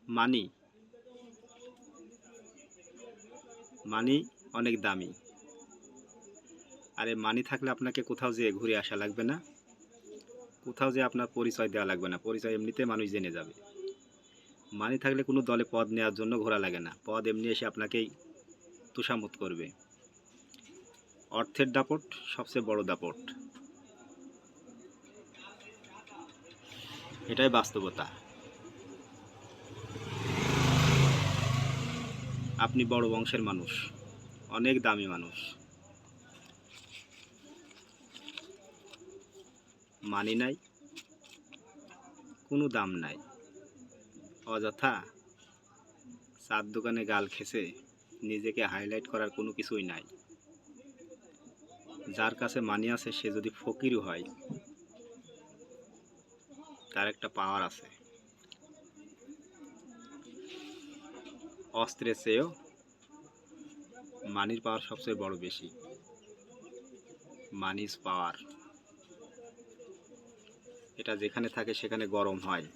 মানি মানি অনেক দামি। আর এই মানি থাকলে আপনাকে কোথাও যেয়ে ঘুরে আসা লাগবে না, কোথাও যেয়ে আপনার পরিচয় দেওয়া লাগবে না, পরিচয় এমনিতে মানুষ জেনে যাবে। মানি থাকলে কোনো দলে পদ নেওয়ার জন্য ঘোরা লাগে না, পদ এমনি এসে আপনাকেই তোষামোদ করবে। অর্থের দাপট সবচেয়ে বড় দাপট, এটাই বাস্তবতা। আপনি বড় বংশের মানুষ, অনেক দামি মানুষ, মানি নাই, কোনো দাম নাই, অযথা চার দোকানে গাল খেসে নিজেকে হাইলাইট করার কোনো কিছুই নাই। যার কাছে মানি আছে সে যদি ফকিরও হয় তার একটা পাওয়ার আছে। অস্ত্রের চেয়েও মানির পাওয়ার সবচেয়ে বড় বেশি। মানি ইজ পাওয়ার, এটা যেখানে থাকে সেখানে গরম হয়।